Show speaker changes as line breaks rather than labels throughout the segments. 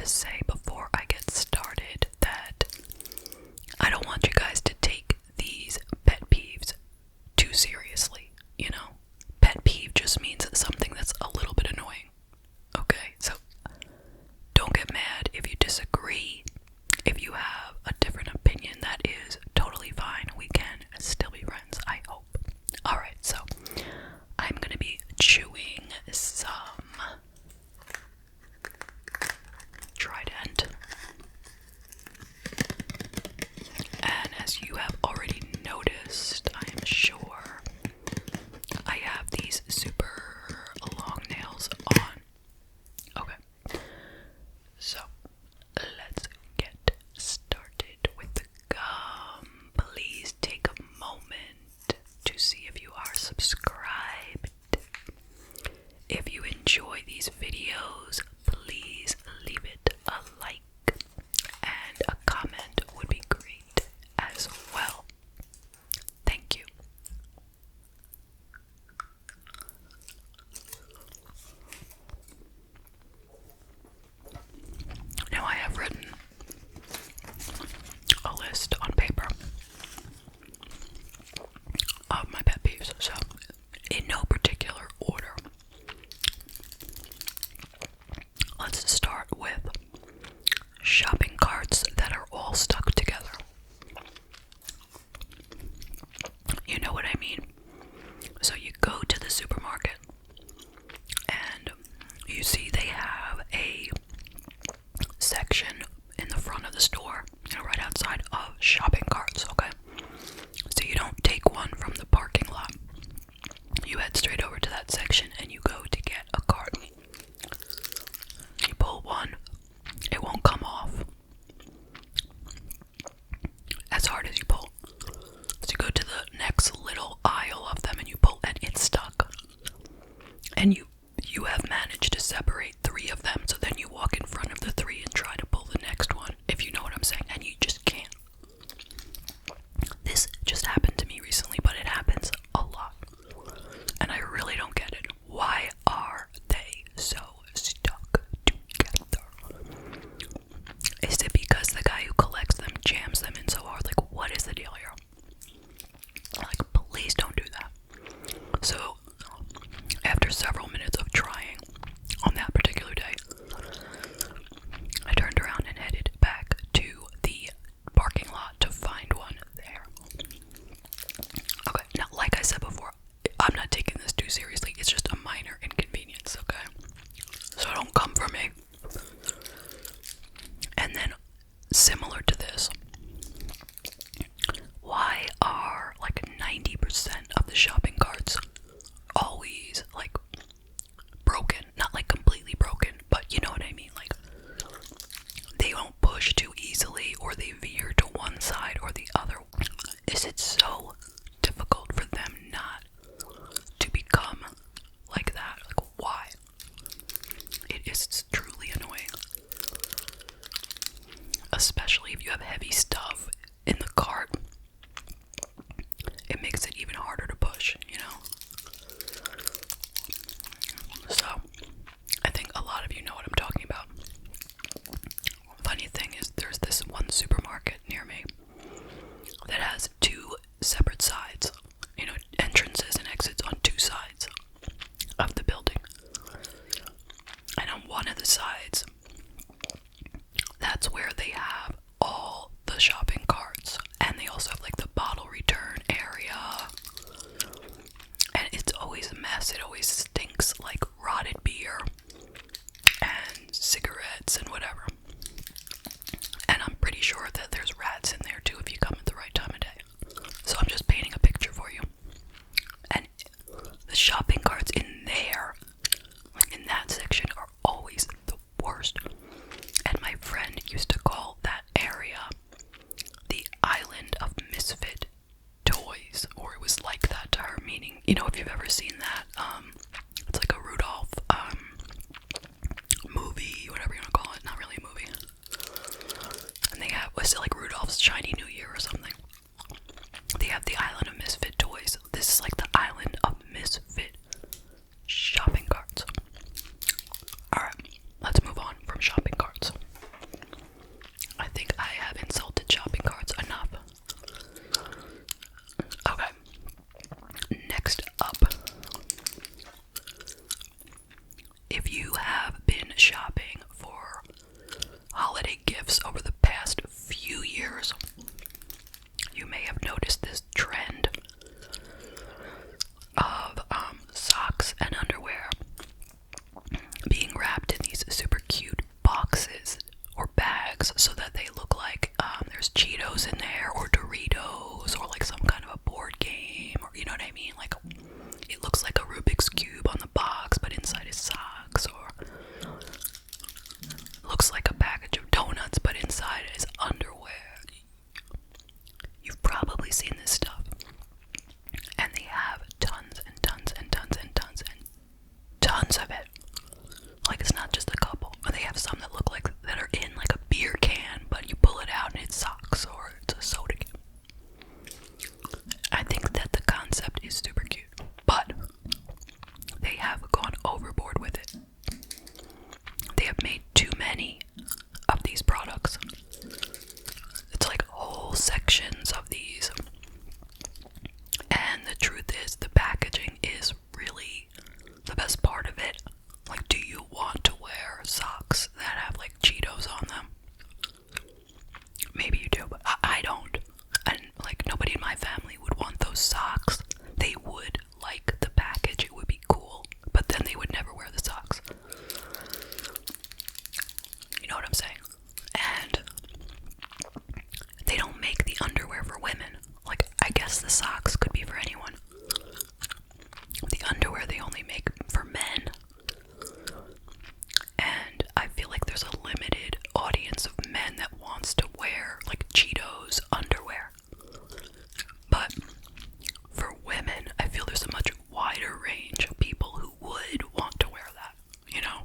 to say before I get started that I don't want you guys to take these pet peeves too seriously, you know? Pet peeve just means something that's a little bit annoying, okay? So don't get mad if you disagree. If you have a different opinion, that is totally fine. We can still be friends, I hope. Alright, so I'm gonna be chewing some Trident. And as you have already noticed, I am sure, I have these super long nails on. Okay, so let's get started with the gum. Please take a moment to see if you are subscribed. If you enjoy these videos, please leave it a like, and a comment would be great as well. Thank you. Now I have written a list on paper of my pet peeves, so in no particular order. Let's start with shopping carts that are all stuck together. You know what I mean? So you go to the supermarket and you see they have a section in the front of the store, right outside of shopping carts, okay? So you don't take one from the parking lot. You head straight over to that section and you go to get a cart. You pull one, it won't come off as hard as you pull. So you go to the next little aisle of them and you pull, and it's stuck. And you have managed to separate 3 of them, so then you walk in front of the 3 and try to pull the next one, if you know what I'm saying, and you just can't. This just happened to me recently, but it happens a lot. And I really don't get it. Why are they so stuck together? Is it because the guy who collects them jams them in so hard? Like, what is the deal here? Like, please don't do that. So, after several minutes of trying on that particular day, I turned around and headed back to the parking lot to find one there. Okay, now, like I said before, I'm not taking this too seriously. It's just a minor inconvenience, okay? So don't come for me. And then, similar to this, why are like 90% of the shopping carts always like broken? Not like completely broken, but you know what I mean. Like, they don't push too easily, or they veer to one side or the other. Is it so difficult for them not to become like that? Like, why? It is truly annoying. Especially if you have heavy stuff in the cart. It makes it even harder to push, you know? So, I think a lot of you know what I'm talking about. Funny thing is, there's this one supermarket near me that has 2 separate sides, entrances and exits on 2 sides of the building. And on one of the sides, that's where they have all the shopping carts, and they also have like the bottle return area, and it's always a mess. It always stinks like rotted beer and cigarettes and whatever, and I'm pretty sure that there's rats in there too if you come at the right time of day. So I'm just painting a picture for you. And the shopping carts in there, like in that section, are always the worst. And my friend used to call that area the island of misfit toys, or it was like that to her, meaning, if you've ever seen that, it's like a Rudolph movie, whatever you want to call it. Not really a movie. And they have, was it like Rudolph's Shiny New Year or something? They have the island of misfit toys. This is like the island of misfit shopping carts. Alright, let's move on from shopping carts. looks like a package of donuts, but inside is underwear. You've probably seen this stuff. And they have tons and tons and tons and tons and tons of it. Like, it's not just a couple. They have some that look like, that are in like a beer can, but you pull it out and it's socks, or it's a soda can. I think that the concept is super cute, but they have gone overboard with it. They have made too many of these products. It's like whole sections of these. And the truth is, the packaging is really the best part of it. Like, do you want to wear socks that have like Cheetos on them? Maybe you do, but I don't. And like, nobody in my family would want those socks. They would like the package, it would be cool, but then they would never wear the socks. You know what I'm saying? And they don't make the underwear for women. Like, I guess the socks could be for anyone. The underwear they only make for men. And I feel like there's a limited audience of men that wants to wear like Cheetos underwear. But for women, I feel there's a much wider range of people who would want to wear that, you know?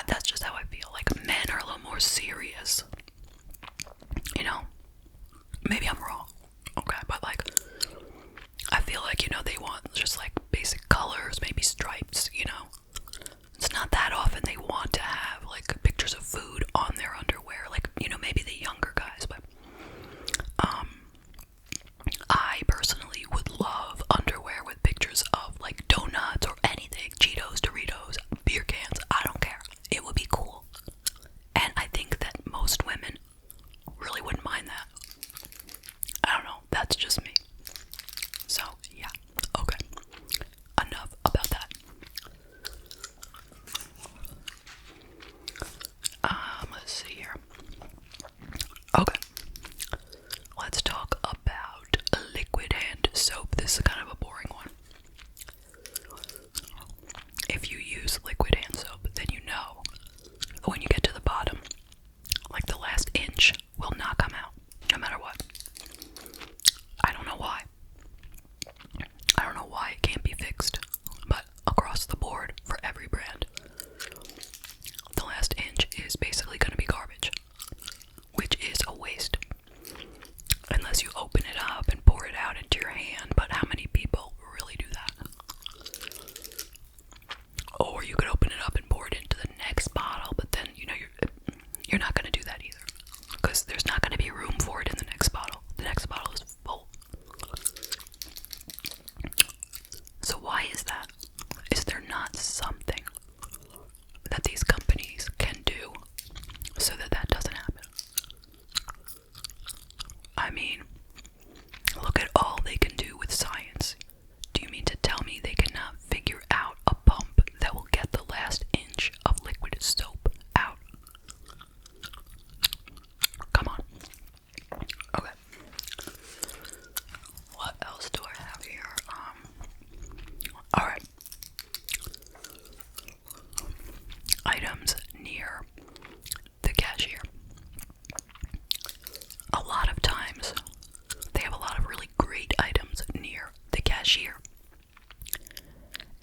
That's just how I feel. Like, men are a little more serious, you know? Maybe I'm wrong, okay? But like, I feel like, you know, they want just like basic colors, maybe stripes, you know? It's not that often they want to have like pictures of food on their underwear, like, you know, maybe the younger guys, but I personally would love underwear with pictures of like donuts or anything, Cheetos, Doritos, beer cans, I don't care. It would be cool. And I think that most women really wouldn't mind that. I don't know, that's just me. So, yeah, okay. Enough about that. Let's see here. Okay. Let's talk about liquid hand soap. This is kind of a boring one. If you use liquid hand soap, then you know when you get to the bottom, like the last inch will not come out, no matter what. I don't know why. I don't know why it can't be fixed, but across the board for every brand, the last inch is basically going to be garbage, which is a waste. Unless you open it up and pour it out into your hand, but how many people really do that? Or you could open it up and pour it into the next bottle, but then, you know, you're not going to do that either, because there's not going to be room for it in the next bottle. The next bottle is full. So why is that? Is there not something that these companies can do so that that doesn't happen? I mean, look at all they can do with science. Do you mean to tell me they cannot figure out a pump that will get the last inch of liquid soap out? Come on. Okay. What else do I have here? Alright. Items near the cashier. A lot of times, they have a lot of really great items near the cashier.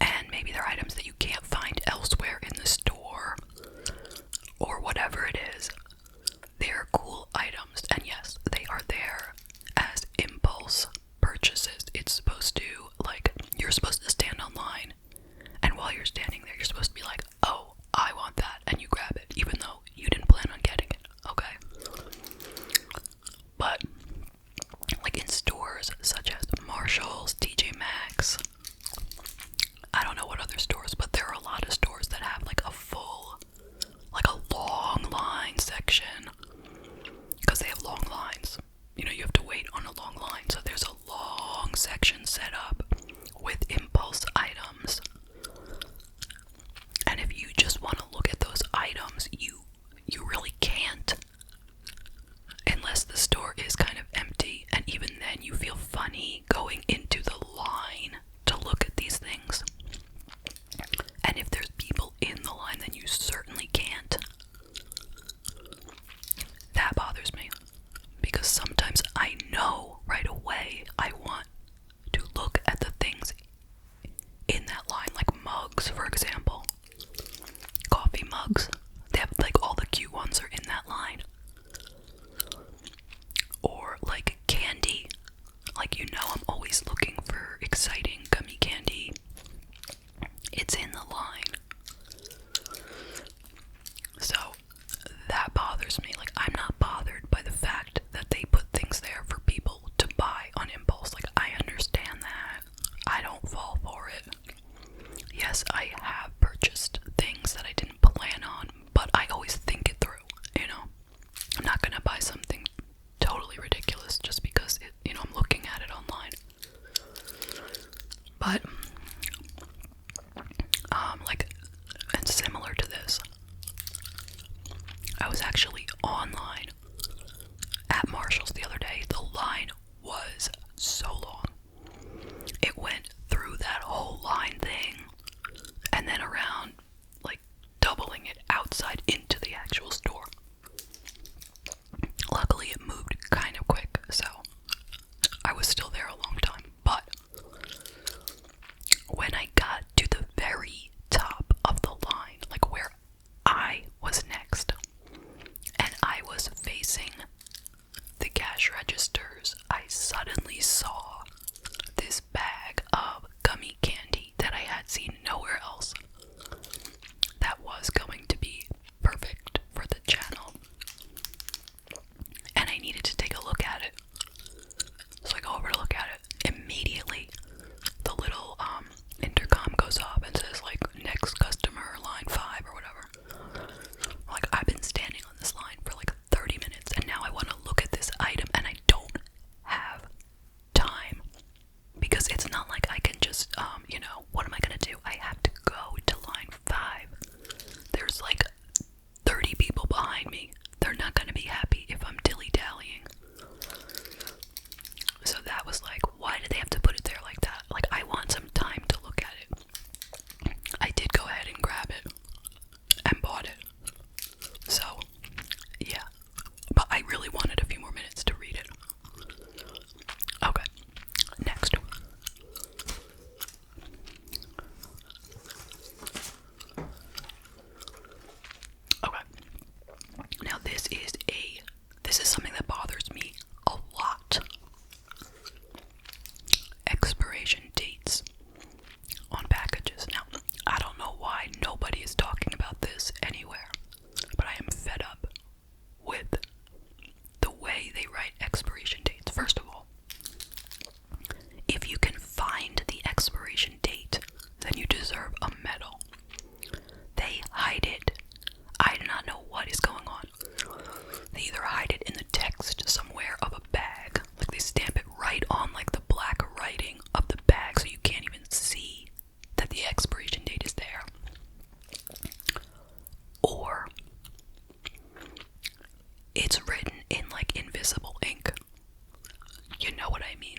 And maybe they're items that you can't find elsewhere in the store, or whatever it is. They're cool items, and yes, they are there as impulse purchases. It's supposed to, like, you're supposed to stand online, and while you're standing there, you're supposed to be like, oh, I want that, and you grab it, even though you didn't plan on getting it, okay? But, like in stores such as Marshall's, TJ Maxx, I don't know what other stores, but there are a lot of stores that have like a full, like a long line section, because they have long lines. You know, you have to wait on a long line, so there's a long section set up with impulse items. And if you just want to look at those items, you really can't, unless the store is kind of empty, and even then you feel funny going into the line to look at these things. And if there's people in the line, then you certainly can't. always looking for exciting gummy candy, it's in the line. So that bothers me. Like, I'm not bothered by the fact that they put things there for people to buy on impulse. Like, I understand that. I don't fall for it. Yes, I have purchased things that I didn't plan on, but I always think it through, you know? I'm not gonna buy something totally ridiculous just because, I'm looking at it online. But, and similar to this, I was actually online at Marshall's the other day. The line was so long. It went through that whole line thing and then around, like, doubling it outside into the actual store. Luckily, it moved kind of quick, so I was still there a long time. But when I got to the very top of the line, like where I was next, and I was facing the cash registers, I suddenly saw this bag of gummy candy that I had seen nowhere else. That was going to be perfect for the channel. And I needed to take a look at it. So I go over to look at it. Immediately, the little intercom goes off and says, like, next customer, line 5 or whatever. Like, I've been standing on this line for like 30 minutes and now I want to look at this item and I don't have time. Because it's not like I can just, what am I gonna do? I have to go to line 5. There's like 30 people behind me. They're not gonna be happy if I'm dilly-dallying. So that was like, why did they have to put it there like that? Like, I want some time to look at it. I did go ahead and grab it and bought it. So, yeah. But I really wanted a few more minutes to read it. Okay, next. Okay. Now this is something that bothers me a lot. Expiration dates on packages. Now, I don't know why nobody is talking about this anywhere, but I am fed up with the way they write expiration dates. First of all, if you can find the expiration date, then you deserve a medal. They hide it. I do not know what is going on. They either hide it in the text somewhere of a bag, like they stamp it right on like the black writing of the bag so you can't even see that the expiration date is there. Or it's written in like invisible ink. You know what I mean?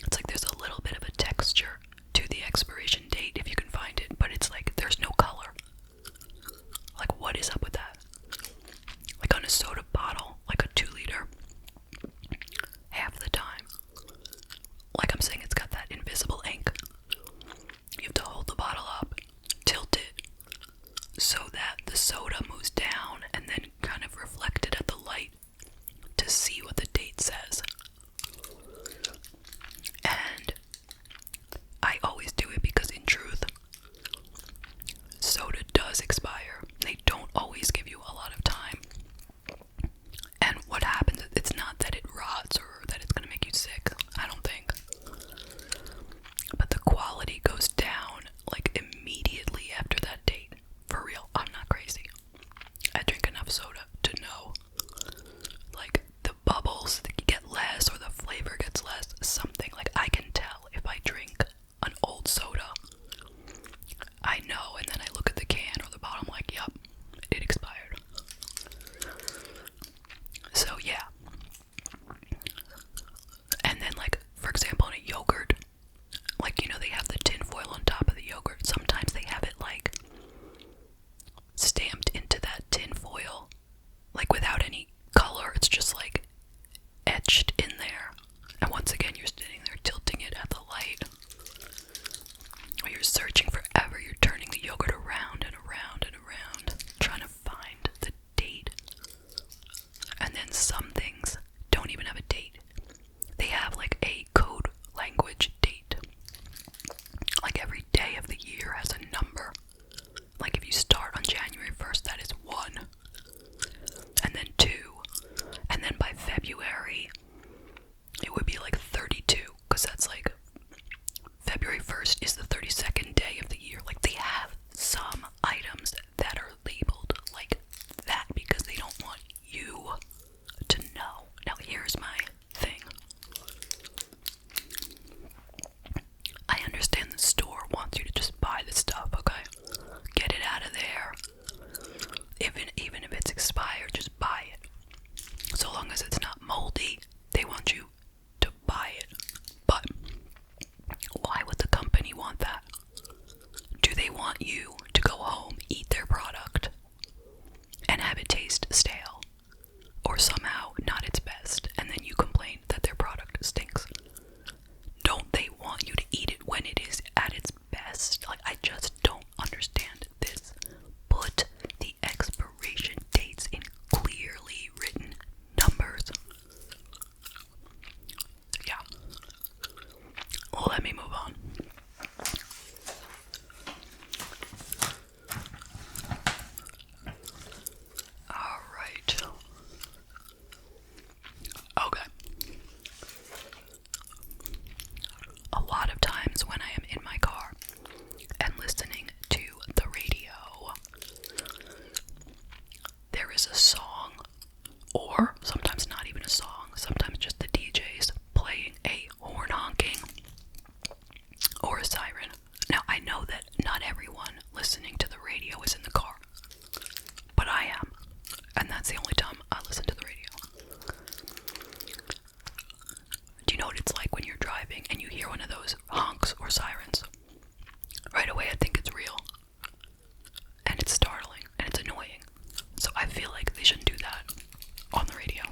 It's like there's a little bit of a texture to the expiration date if you can find it, but it's like there's no color. Like, what is up with that? Like on a soda bottle, like a 2-liter, half the time, like I'm saying, it's got that invisible ink. You have to hold the bottle up, tilt it, so that the soda moves down and then kind of reflected at the light to see what the date says. And I always do it because, in truth, soda does expire. They don't always give you a lot of time. And what happens, it's not that it rots or that it's going to make you sick, I don't think. But the quality goes down, like, immediately after that date. For real, I'm not crazy. I drink enough soda to know, like, the bubbles get less that's the only time I listen to the radio. Do you know what it's like when you're driving and you hear one of those honks or sirens? Right away I think it's real. And it's startling and it's annoying. So I feel like they shouldn't do that on the radio.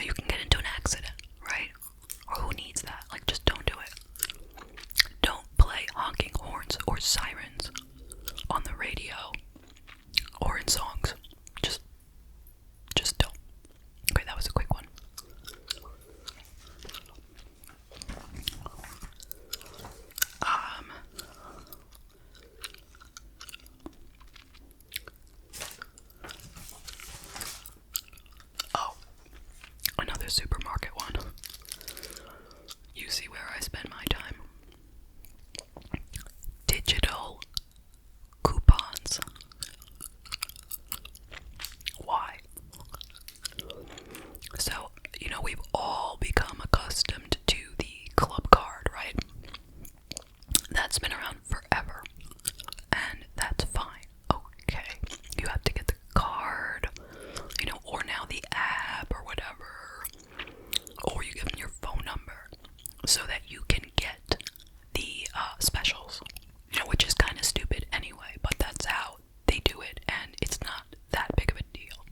You can get into an accident, right? Or who needs that? Like, just don't do it. Don't play honking horns or sirens on the radio or in songs. Just don't. Okay, that was a quick one. Oh, another supermarket one. You see where I spend my time. Digital coupons. Why? So, we've all become accustomed to the club card, right? That's been around forever. And that's fine. Okay. You have to get the card, or now the app or whatever. Or you give them your phone number so that you can get the specials. Which is kind of stupid anyway, but that's how they do it, and it's not that big of a deal.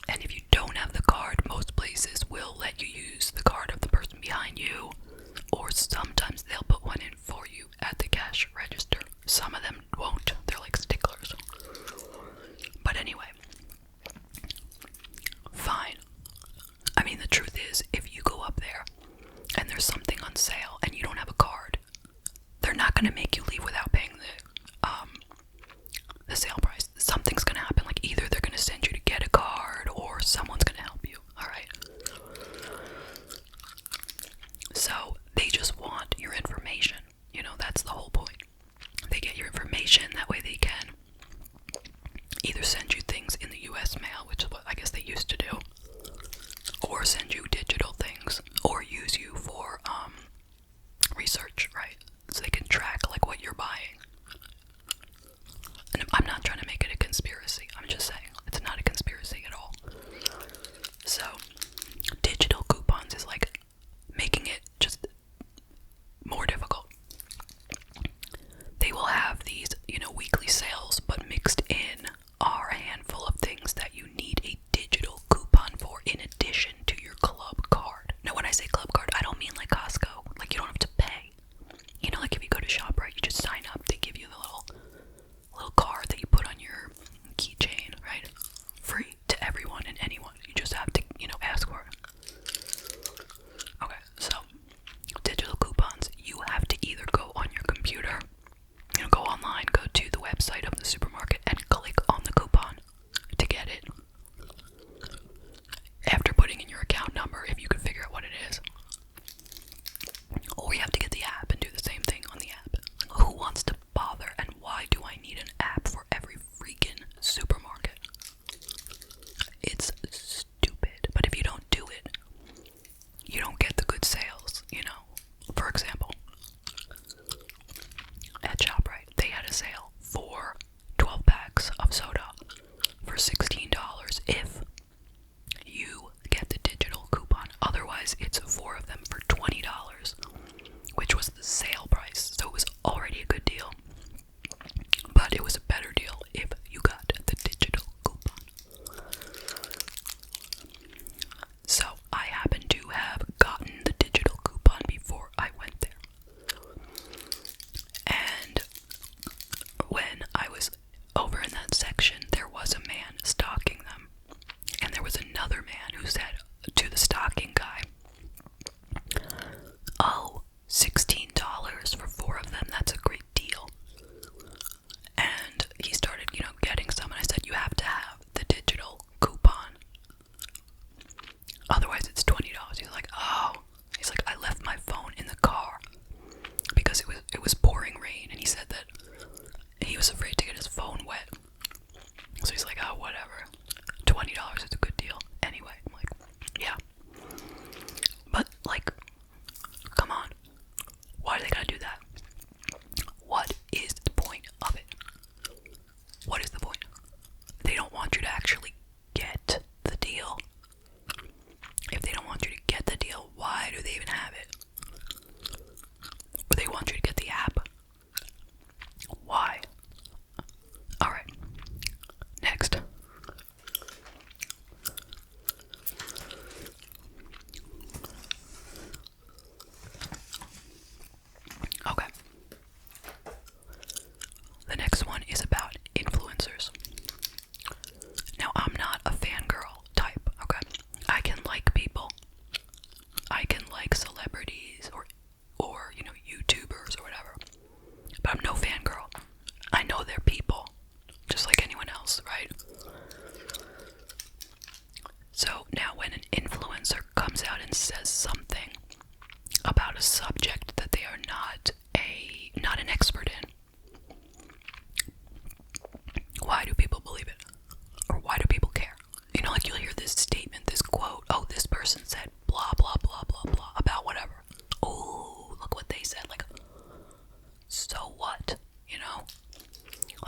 And if you don't have the card, most places will let you use the card of the person behind you, or sometimes they'll put one in for you at the cash register. Some of them won't. They're like sticklers. But anyway, fine. I mean, the truth is, if you go up there and there's something on sale and you don't have a card, they're not going to make you leave without paying the sale price. Something's going to happen. Like, either they're going to send you to get a card or someone's going to help you. Alright? So, they just want your information. That's the whole point. They get your information, that way they can either send you things in the US mail, which is what I guess they used to do, or send you digital things, or use you for research, right? So they can track like what you're buying. And I'm not trying to make it a conspiracy. I'm just saying it's not a conspiracy at all. So digital coupons is like making it just more difficult. They will have these, weekly sales, but mixed in are a handful of things that you need a digital coupon for in addition to your club card. Now, when I say club card, I don't mean like Costco. Like, you don't have to pay. Like if you go to ShopRite, you just sign up. They give you the little card that you put on your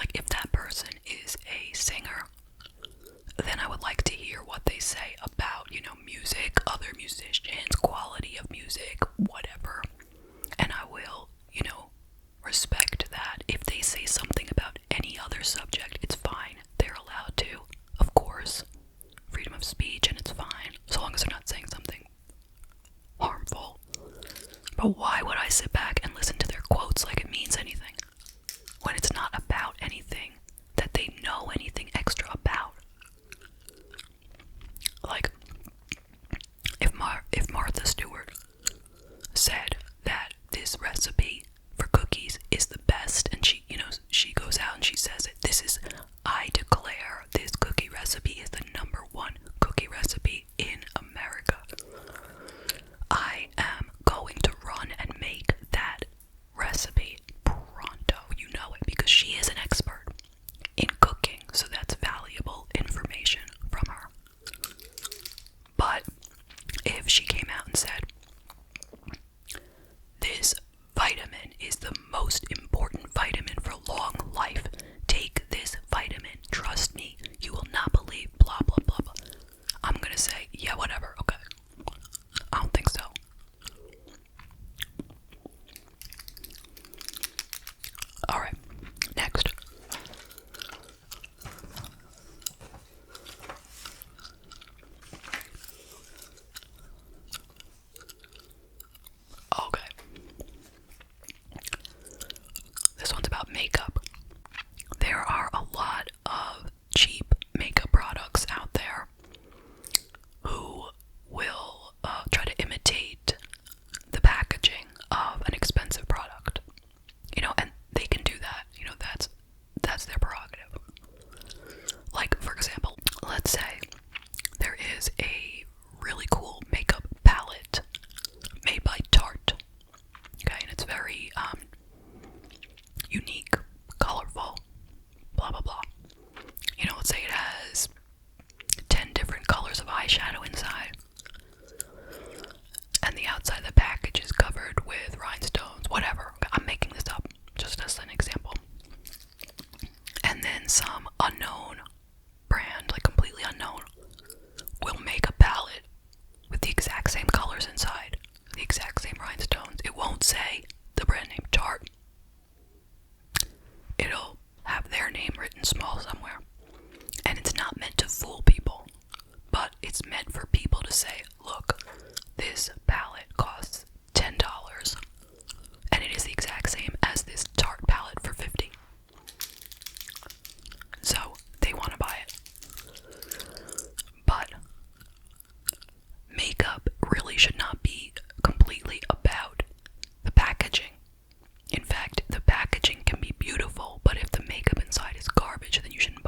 Like, if that person is a singer, then I would like to hear what they say about, music, other musicians, quality of music, whatever. And I will, respect that. If they say something about any other subject, it's fine. They're allowed to, of course. Freedom of speech, and it's fine. So long as they're not saying something harmful. But why would I sit back and listen to their quotes like it means anything, when it's not about anything that they know anything extra about? Like, if Martha Stewart said that this recipe for cookies is the best, and she goes out and she says it, I declare this cookie recipe is the #1 cookie recipe in America, I am going to run and make that recipe pronto. You know it, because she is an expert in cooking, so that's valuable information from her. But if she came out and said, this vitamin is the most important vitamin for long life, take this vitamin, trust me, you will not believe, blah blah blah blah, I'm gonna say, yeah, whatever, okay. I don't think so. Alright, next. Okay. This one's about makeup. There are a lot of cheap makeup products out there who will try to imitate the packaging of an expensive product. And they can do that. That's their prerogative. Like, for example, let's say there is a really cool makeup palette made by Tarte. Okay, and it's very unique, colorful, blah blah blah. Let's say it has 10 different colors of eyeshadow inside, and the outside of the package is covered with rhinestones, whatever. I'm making this up just as an example. And then some unknown brand, like completely unknown, will make a palette with the exact same colors inside, the exact same rhinestones. It won't say the brand name Tarte. It'll have their name written small somewhere. And it's not meant to fool people, but it's meant for people to say, look, this palette costs $10, and it is the exact same as this Tarte palette for $50. So they want to buy it. But makeup really should not be completely about the packaging. In fact, the packaging can be beautiful, but if the makeup inside is garbage, then you shouldn't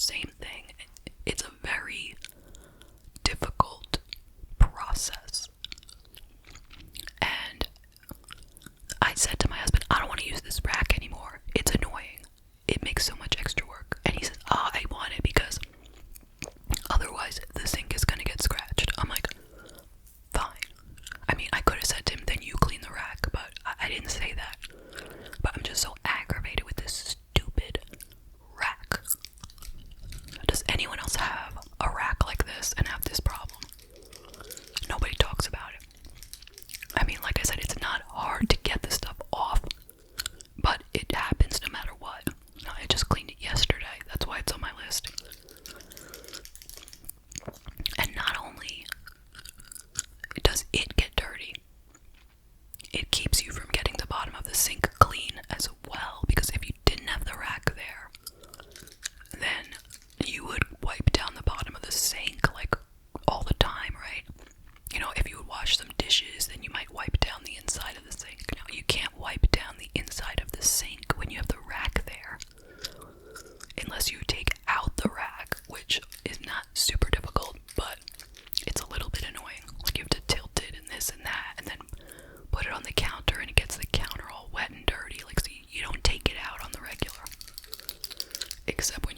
same thing. It's a very difficult process. And I said to my husband, I don't want to use this rack anymore. It's annoying. It makes so much extra work. And he says, I want it because otherwise the sink is going to get scratched. I'm like, fine. I mean, I could have said to him, then you clean the rack, but I didn't say that. But I'm just so aggravated with this stupid rack. Does anyone else have a rack like this and have this problem? Nobody talks about it. I mean, like I said, it's not hard to get this stuff off, but it happens no matter what. I just cleaned it yesterday. That's why it's on my list. And not only does it get dirty, it keeps you from getting the bottom of the sink clean as well, because if you didn't have the rack there, then you would wipe down the bottom of the sink like all the time, right? You know, if you would wash some dishes, then you might wipe down the inside of the sink. Now, you can't wipe down the inside of the sink when you have the rack there, unless you take out the rack, which is not super difficult, but it's a little bit annoying. Like, you have to tilt it and this and that, and then put it on the counter, and it gets the counter all wet and dirty. Like, so you don't take it out on the regular, except when